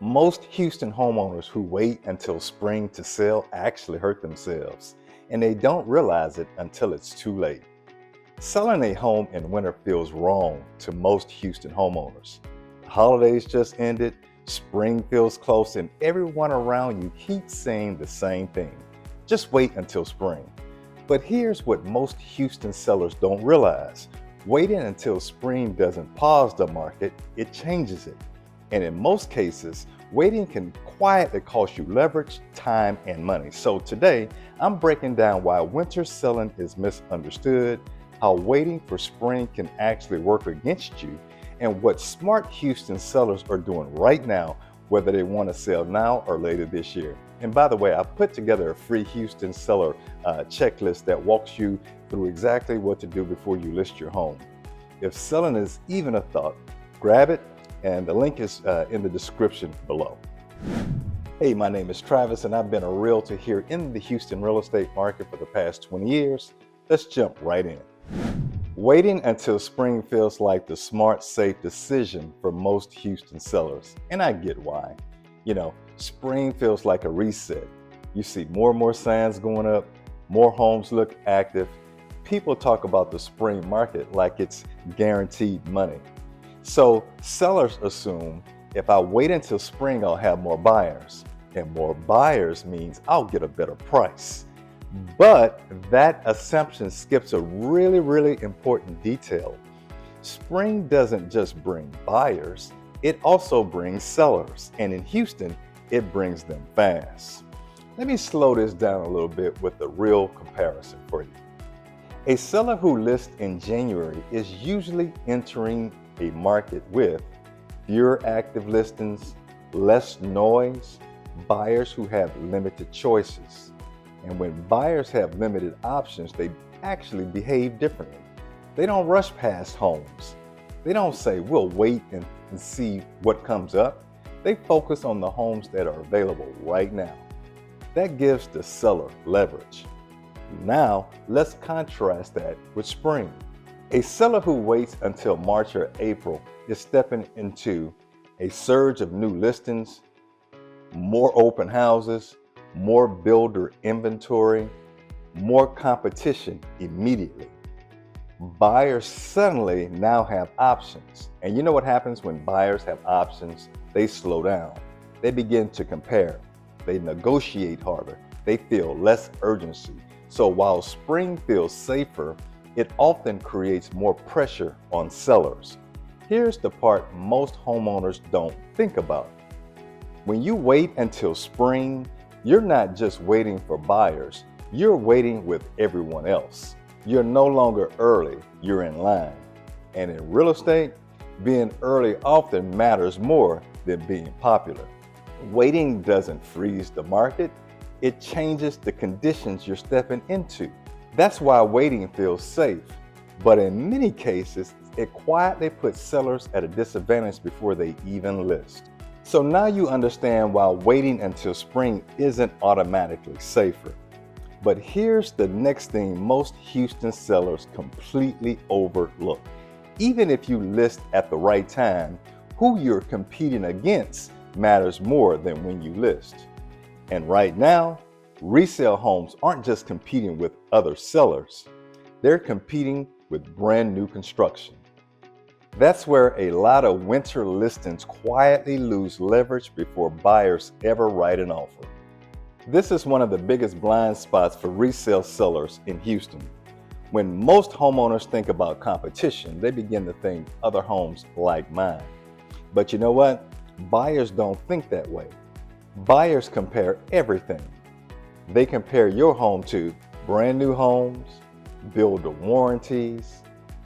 Most Houston homeowners who wait until spring to sell actually hurt themselves, and they don't realize it until it's too late. Selling a home in winter feels wrong to most Houston homeowners. The holidays just ended, spring feels close, and everyone around you keeps saying the same thing. Just wait until spring. But here's what most Houston sellers don't realize. Waiting until spring doesn't pause the market, it changes it. And in most cases, waiting can quietly cost you leverage, time, and money. So today, I'm breaking down why winter selling is misunderstood, how waiting for spring can actually work against you, and what smart Houston sellers are doing right now, whether they want to sell now or later this year. And by the way, I put together a free Houston seller checklist that walks you through exactly what to do before you list your home. If selling is even a thought, grab it, and the link is in the description below. Hey, my name is Travis, and I've been a realtor here in the Houston real estate market for the past 20 years. Let's jump right in. Waiting until spring feels like the smart, safe decision for most Houston sellers, and I get why. Spring feels like a reset. You see more and more signs going up, more homes look active. People talk about the spring market like it's guaranteed money. So sellers assume if I wait until spring, I'll have more buyers. And more buyers means I'll get a better price. But that assumption skips a really important detail. Spring doesn't just bring buyers, it also brings sellers. And in Houston, it brings them fast. Let me slow this down a little bit with a real comparison for you. A seller who lists in January is usually entering a market with fewer active listings, less noise, buyers who have limited choices. And when buyers have limited options, they actually behave differently. They don't rush past homes. They don't say, we'll wait and see what comes up. They focus on the homes that are available right now. That gives the seller leverage. Now, let's contrast that with spring. A seller who waits until March or April is stepping into a surge of new listings, more open houses, more builder inventory, more competition immediately. Buyers suddenly now have options. And you know what happens when buyers have options? They slow down. They begin to compare. They negotiate harder. They feel less urgency. So while spring feels safer, it often creates more pressure on sellers. Here's the part most homeowners don't think about. When you wait until spring, you're not just waiting for buyers, you're waiting with everyone else. You're no longer early, you're in line. And in real estate, being early often matters more than being popular. Waiting doesn't freeze the market, it changes the conditions you're stepping into. That's why waiting feels safe, but in many cases, it quietly puts sellers at a disadvantage before they even list. So now you understand why waiting until spring isn't automatically safer. But here's the next thing most Houston sellers completely overlook. Even if you list at the right time, who you're competing against matters more than when you list. And right now, resale homes aren't just competing with other sellers, they're competing with brand new construction. That's where a lot of winter listings quietly lose leverage before buyers ever write an offer. This is one of the biggest blind spots for resale sellers in Houston. When most homeowners think about competition, they begin to think other homes like mine. But you know what? Buyers don't think that way. Buyers compare everything. They compare your home to brand new homes, builder warranties,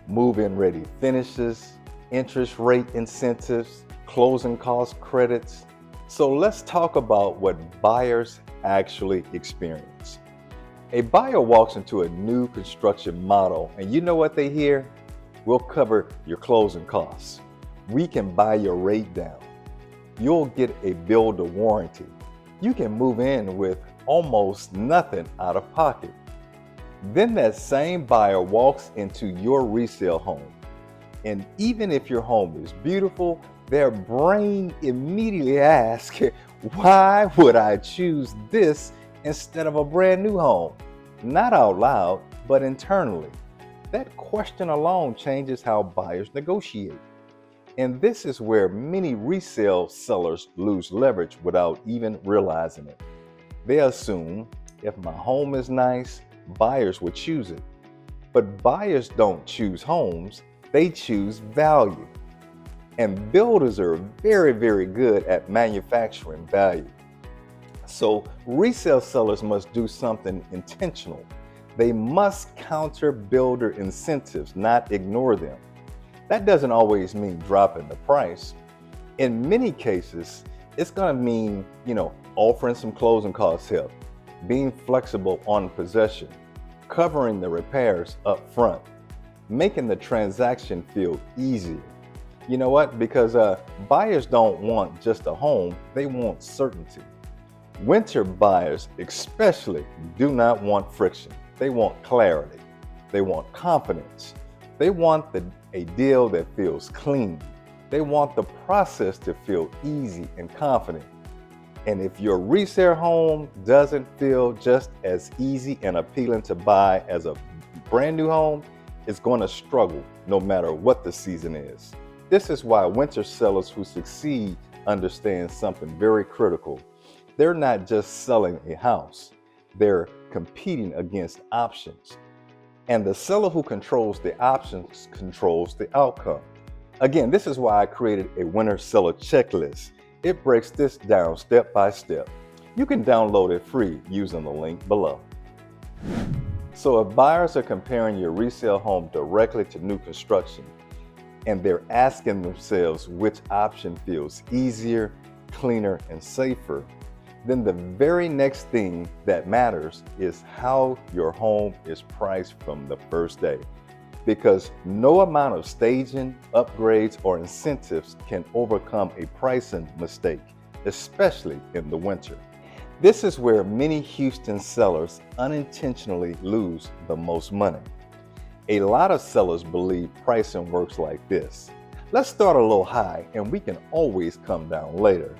move-in ready finishes, interest rate incentives, closing cost credits. So let's talk about what buyers actually experience. A buyer walks into a new construction model and you know what they hear? We'll cover your closing costs. We can buy your rate down. You'll get a builder warranty. You can move in with almost nothing out of pocket. Then that same buyer walks into your resale home. And even if your home is beautiful, their brain immediately asks, why would I choose this instead of a brand new home? Not out loud, but internally. That question alone changes how buyers negotiate. And this is where many resale sellers lose leverage without even realizing it. They assume if my home is nice, buyers would choose it. But buyers don't choose homes, they choose value. And builders are very, very good at manufacturing value. So resale sellers must do something intentional. They must counter builder incentives, not ignore them. That doesn't always mean dropping the price. In many cases, it's going to mean, offering some closing cost help, being flexible on possession, covering the repairs up front, making the transaction feel easier. You know what? Because buyers don't want just a home, they want certainty. Winter buyers especially do not want friction. They want clarity. They want confidence. They want a deal that feels clean. They want the process to feel easy and confident. And if your resale home doesn't feel just as easy and appealing to buy as a brand new home, it's going to struggle no matter what the season is. This is why winter sellers who succeed understand something very critical. They're not just selling a house, they're competing against options. And the seller who controls the options controls the outcome. Again, this is why I created a winter seller checklist. It breaks this down step by step. You can download it free using the link below. So if buyers are comparing your resale home directly to new construction, and they're asking themselves which option feels easier, cleaner, and safer, then the very next thing that matters is how your home is priced from the first day. Because no amount of staging, upgrades, or incentives can overcome a pricing mistake, especially in the winter. This is where many Houston sellers unintentionally lose the most money. A lot of sellers believe pricing works like this. Let's start a little high and we can always come down later.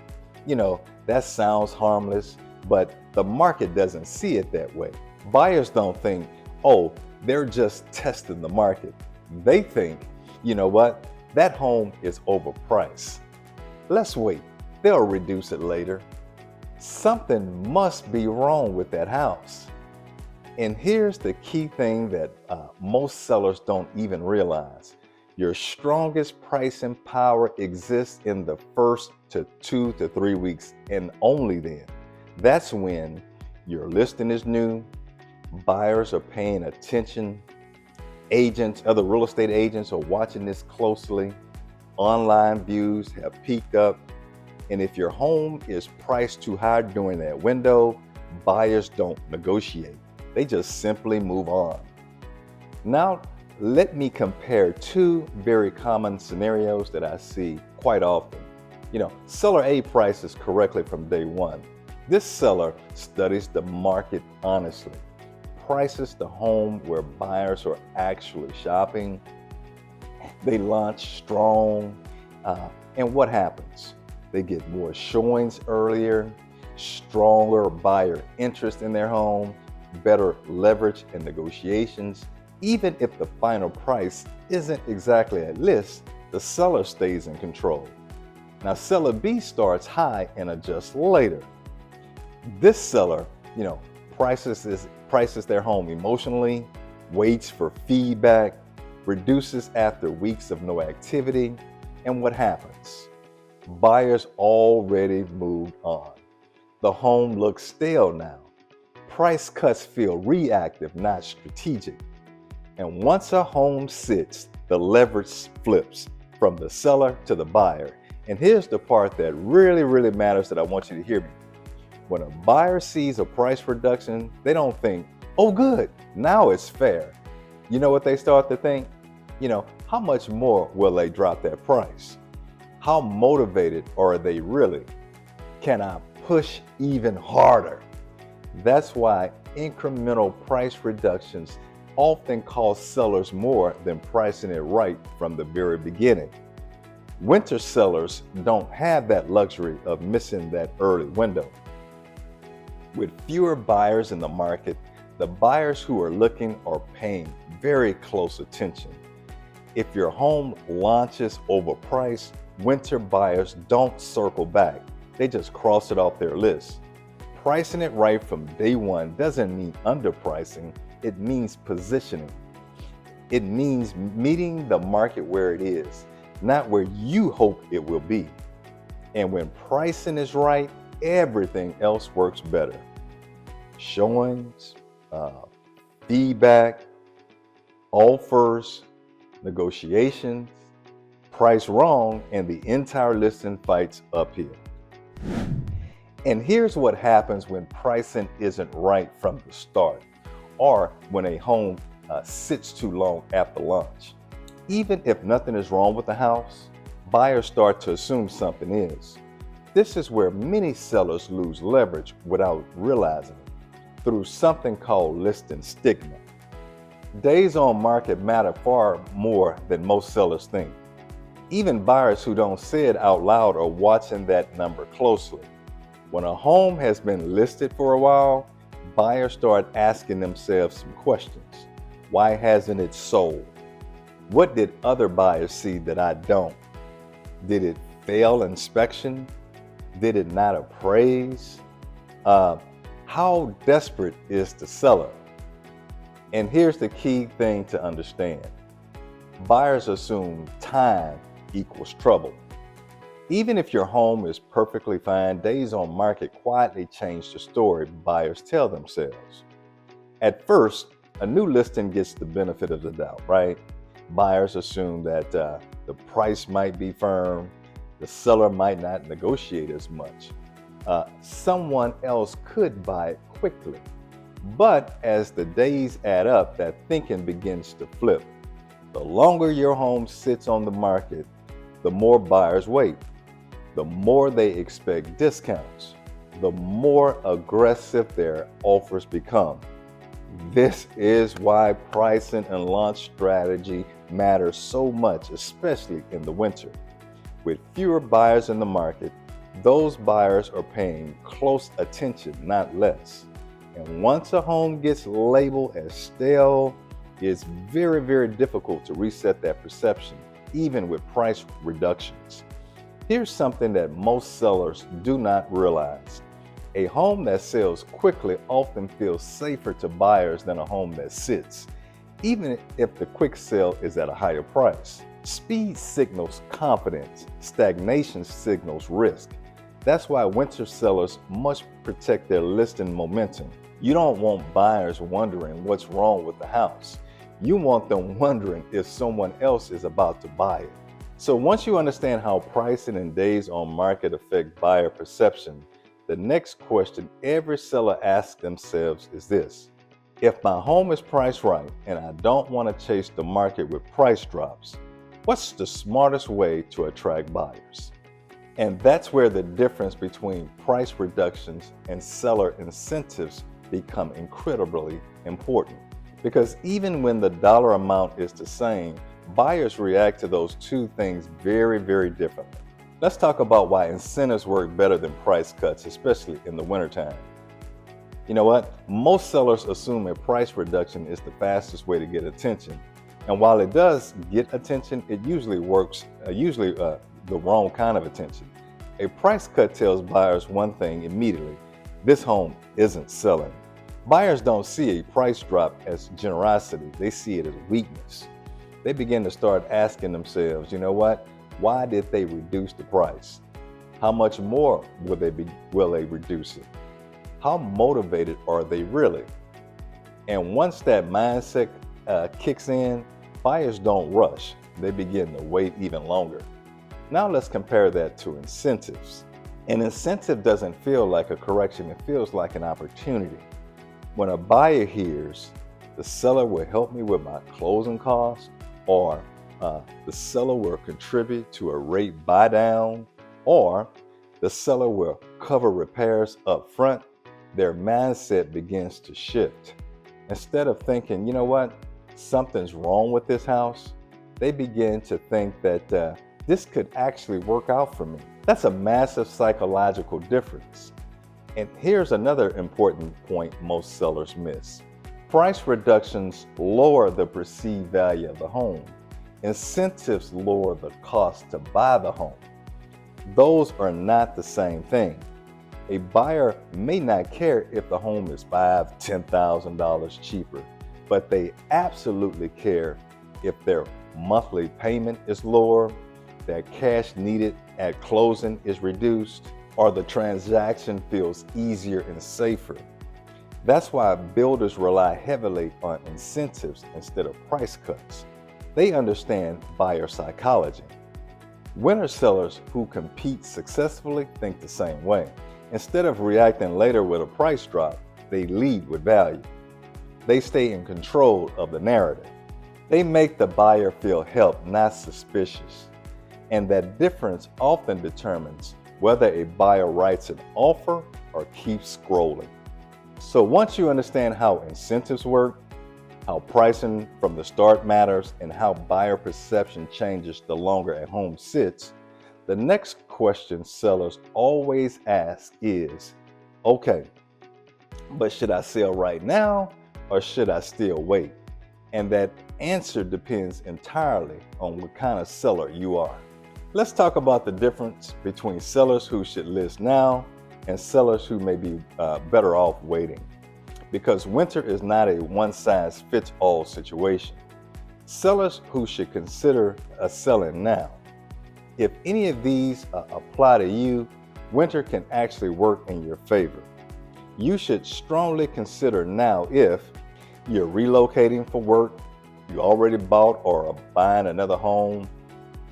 That sounds harmless, but the market doesn't see it that way. Buyers don't think, oh, they're just testing the market. They think, you know what, that home is overpriced. Let's wait, they'll reduce it later. Something must be wrong with that house. And here's the key thing that most sellers don't even realize. Your strongest pricing power exists in the first 2 to 3 weeks, and only then. That's when your listing is new, buyers are paying attention, other real estate agents are watching this closely, online views have peaked up, and if your home is priced too high during that window, buyers don't negotiate. They just simply move on. Now, let me compare two very common scenarios that I see quite often. Seller A prices correctly from day one. This seller studies the market honestly, prices the home where buyers are actually shopping. They launch strong, and what happens? They get more showings earlier, stronger buyer interest in their home, better leverage in negotiations. Even if the final price isn't exactly at list, the seller stays in control. Now, seller B starts high and adjusts later. This seller, prices their home emotionally, waits for feedback, reduces after weeks of no activity, and what happens? Buyers already moved on. The home looks stale now. Price cuts feel reactive, not strategic. And once a home sits, the leverage flips from the seller to the buyer. And here's the part that really, really matters that I want you to hear me. When a buyer sees a price reduction, they don't think, oh good, now it's fair. You know what they start to think? How much more will they drop that price? How motivated are they really? Can I push even harder? That's why incremental price reductions often cost sellers more than pricing it right from the very beginning. Winter sellers don't have that luxury of missing that early window. With fewer buyers in the market, the buyers who are looking are paying very close attention. If your home launches overpriced, winter buyers don't circle back. They just cross it off their list. Pricing it right from day one doesn't mean underpricing, it means positioning. It means meeting the market where it is, not where you hope it will be. And when pricing is right, everything else works better. Showings, feedback, offers, negotiations, price wrong, and the entire listing fights uphill. And here's what happens when pricing isn't right from the start, or when a home sits too long after launch. Even if nothing is wrong with the house, buyers start to assume something is. This is where many sellers lose leverage without realizing it, through something called listing stigma. Days on market matter far more than most sellers think. Even buyers who don't say it out loud are watching that number closely. When a home has been listed for a while, buyers start asking themselves some questions. Why hasn't it sold? What did other buyers see that I don't? Did it fail inspection? Did it not appraise? How desperate is the seller? And here's the key thing to understand. Buyers assume time equals trouble. Even if your home is perfectly fine, days on market quietly change the story buyers tell themselves. At first, a new listing gets the benefit of the doubt, right? Buyers assume that the price might be firm, the seller might not negotiate as much. Someone else could buy it quickly. But as the days add up, that thinking begins to flip. The longer your home sits on the market, the more buyers wait. The more they expect discounts, the more aggressive their offers become. This is why pricing and launch strategy matters so much, especially in the winter. With fewer buyers in the market, those buyers are paying close attention, not less. And once a home gets labeled as stale, it's very, very difficult to reset that perception, even with price reductions. Here's something that most sellers do not realize. A home that sells quickly often feels safer to buyers than a home that sits, even if the quick sale is at a higher price. Speed signals confidence, stagnation signals risk. That's why winter sellers must protect their listing momentum. You don't want buyers wondering what's wrong with the house. You want them wondering if someone else is about to buy it. So once you understand how pricing and days on market affect buyer perception, the next question every seller asks themselves is this: if my home is priced right and I don't want to chase the market with price drops, what's the smartest way to attract buyers? And that's where the difference between price reductions and seller incentives become incredibly important. Because even when the dollar amount is the same, buyers react to those two things very, very differently. Let's talk about why incentives work better than price cuts, especially in the wintertime. You know what? Most sellers assume a price reduction is the fastest way to get attention. And while it does get attention, it usually works, the wrong kind of attention. A price cut tells buyers one thing immediately: this home isn't selling. Buyers don't see a price drop as generosity, they see it as weakness. They begin to start asking themselves, you know what? Why did they reduce the price? How much more will they reduce it? How motivated are they really? And once that mindset kicks in, buyers don't rush. They begin to wait even longer. Now let's compare that to incentives. An incentive doesn't feel like a correction, it feels like an opportunity. When a buyer hears, the seller will help me with my closing costs, or the seller will contribute to a rate buy down, or the seller will cover repairs up front, their mindset begins to shift. Instead of thinking, you know what, something's wrong with this house, they begin to think that This could actually work out for me. That's a massive psychological difference. And here's another important point most sellers miss. Price reductions lower the perceived value of the home. Incentives lower the cost to buy the home. Those are not the same thing. A buyer may not care if the home is $5,000, $10,000 cheaper, but they absolutely care if their monthly payment is lower, their cash needed at closing is reduced, or the transaction feels easier and safer. That's why builders rely heavily on incentives instead of price cuts. They understand buyer psychology. Winner sellers who compete successfully think the same way. Instead of reacting later with a price drop, they lead with value. They stay in control of the narrative. They make the buyer feel helped, not suspicious. And that difference often determines whether a buyer writes an offer or keeps scrolling. So once you understand how incentives work, how pricing from the start matters, and how buyer perception changes the longer a home sits, the next question sellers always ask is, okay, but should I sell right now or should I still wait? And that answer depends entirely on what kind of seller you are. Let's talk about the difference between sellers who should list now and sellers who may be better off waiting. Because winter is not a one-size-fits-all situation. Sellers who should consider selling now. If any of these apply to you, winter can actually work in your favor. You should strongly consider now if you're relocating for work, you already bought or are buying another home,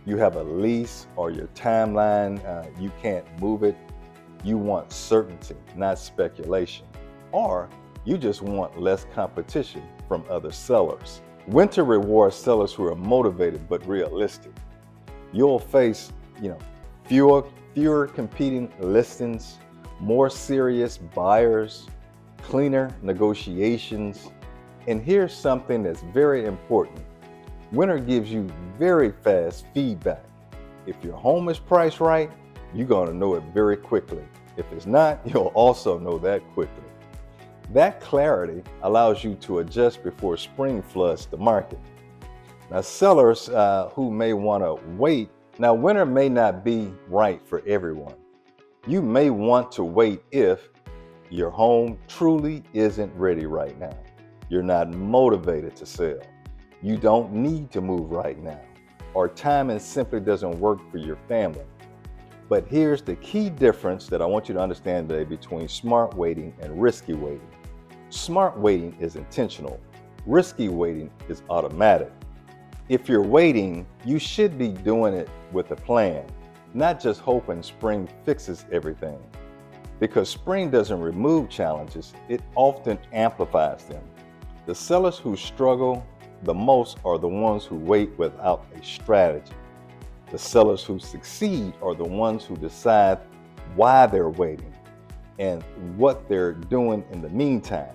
you have a lease or your timeline, you can't move it, you want certainty, not speculation, or you just want less competition from other sellers. Winter rewards sellers who are motivated but realistic. You'll face, fewer competing listings, more serious buyers, cleaner negotiations. And here's something that's very important. Winter gives you very fast feedback. If your home is priced right, you're going to know it very quickly. If it's not, you'll also know that quickly. That clarity allows you to adjust before spring floods the market. Now, sellers who may want to wait, now winter may not be right for everyone. You may want to wait if your home truly isn't ready right now. You're not motivated to sell. You don't need to move right now, or timing simply doesn't work for your family. But here's the key difference that I want you to understand today between smart waiting and risky waiting. Smart waiting is intentional. Risky waiting is automatic. If you're waiting, you should be doing it with a plan, not just hoping spring fixes everything. Because spring doesn't remove challenges, it often amplifies them. The sellers who struggle the most are the ones who wait without a strategy. The sellers who succeed are the ones who decide why they're waiting and what they're doing in the meantime.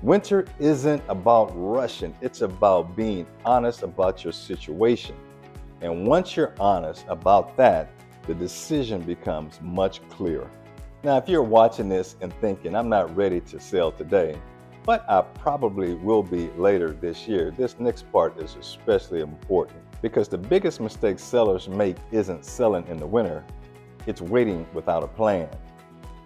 Winter isn't about rushing, it's about being honest about your situation. And once you're honest about that, the decision becomes much clearer. Now, if you're watching this and thinking, I'm not ready to sell today, but I probably will be later this year, this next part is especially important because the biggest mistake sellers make isn't selling in the winter, it's waiting without a plan.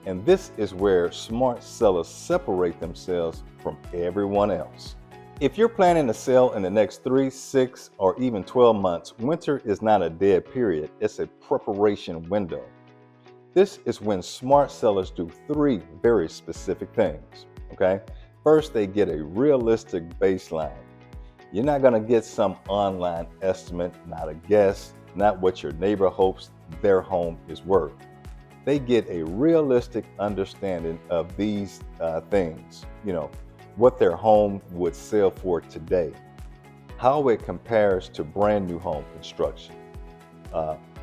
And this is where smart sellers separate themselves from everyone else. If you're planning to sell in the next 3, 6, or even 12 months, winter is not a dead period, it's a preparation window. This is when smart sellers do 3 very specific things, okay? First, they get a realistic baseline. You're not gonna get some online estimate, not a guess, not what your neighbor hopes their home is worth. They get a realistic understanding of these things, what their home would sell for today, how it compares to brand new home construction,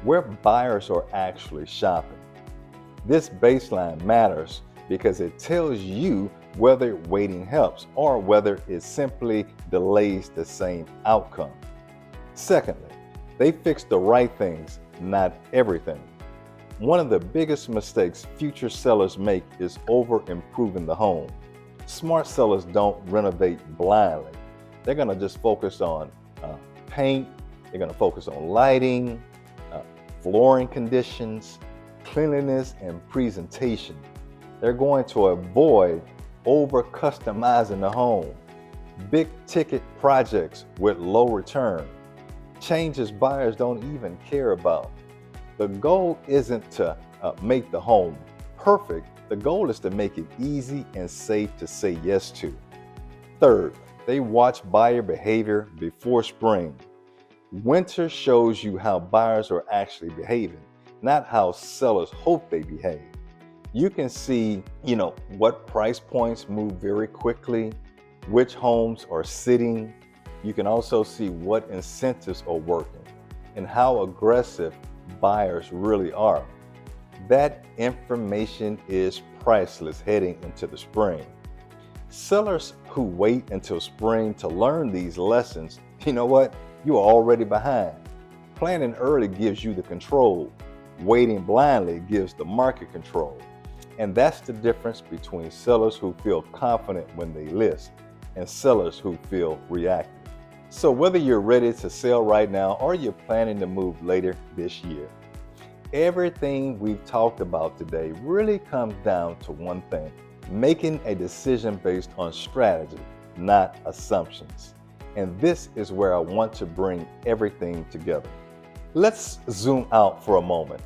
where buyers are actually shopping. This baseline matters because it tells you whether waiting helps or whether it simply delays the same outcome. Secondly, They fix the right things, not everything. One of the biggest mistakes future sellers make is over improving the home. Smart sellers don't renovate blindly. They're going to just focus on paint, they're going to focus on lighting, flooring conditions, cleanliness, and presentation. They're going to avoid over customizing the home. Big ticket projects with low return, changes buyers don't even care about. The goal isn't to make the home perfect. The goal is to make it easy and safe to say yes to. Third, they watch buyer behavior before spring. Winter shows you how buyers are actually behaving, not how sellers hope they behave. You can see, what price points move very quickly, which homes are sitting. You can also see what incentives are working and how aggressive buyers really are. That information is priceless heading into the spring. Sellers who wait until spring to learn these lessons, you are already behind. Planning early gives you the control. Waiting blindly gives the market control. And that's the difference between sellers who feel confident when they list and sellers who feel reactive. So whether you're ready to sell right now or you're planning to move later this year, everything we've talked about today really comes down to one thing: making a decision based on strategy, not assumptions. And this is where I want to bring everything together. Let's zoom out for a moment.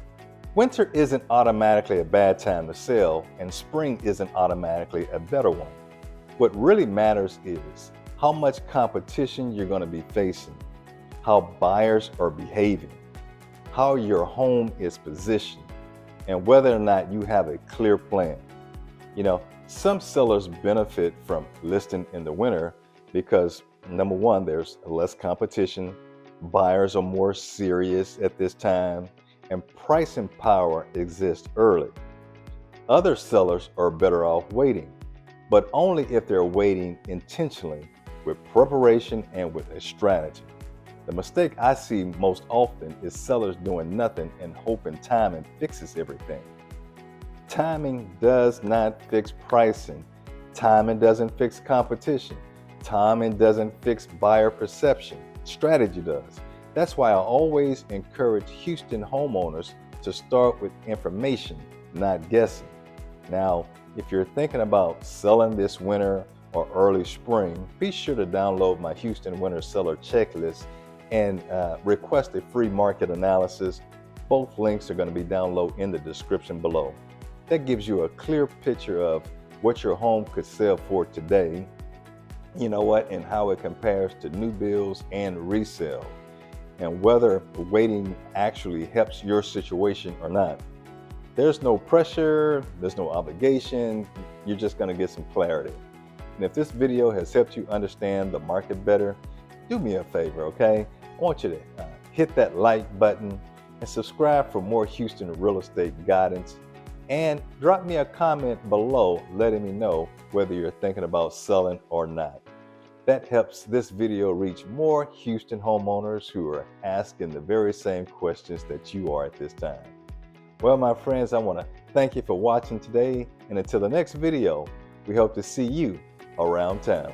Winter isn't automatically a bad time to sell, and spring isn't automatically a better one. What really matters is how much competition you're going to be facing, how buyers are behaving, how your home is positioned, and whether or not you have a clear plan. Some sellers benefit from listing in the winter because, number one, there's less competition, buyers are more serious at this time, and pricing power exists early. Other sellers are better off waiting, but only if they're waiting intentionally, with preparation and with a strategy. The mistake I see most often is sellers doing nothing and hoping timing fixes everything. Timing does not fix pricing. Timing doesn't fix competition. Timing doesn't fix buyer perception. Strategy does. That's why I always encourage Houston homeowners to start with information, not guessing. Now, if you're thinking about selling this winter or early spring, be sure to download my Houston Winter Seller Checklist and request a free market analysis. Both links are going to be downloaded in the description below. That gives you a clear picture of what your home could sell for today, and how it compares to new builds and resale, and whether waiting actually helps your situation or not. There's no pressure, there's no obligation, you're just going to get some clarity. And if this video has helped you understand the market better, do me a favor, okay? I want you to hit that like button and subscribe for more Houston real estate guidance. And drop me a comment below letting me know whether you're thinking about selling or not. That helps this video reach more Houston homeowners who are asking the very same questions that you are at this time. Well, my friends, I want to thank you for watching today. And until the next video, we hope to see you around town.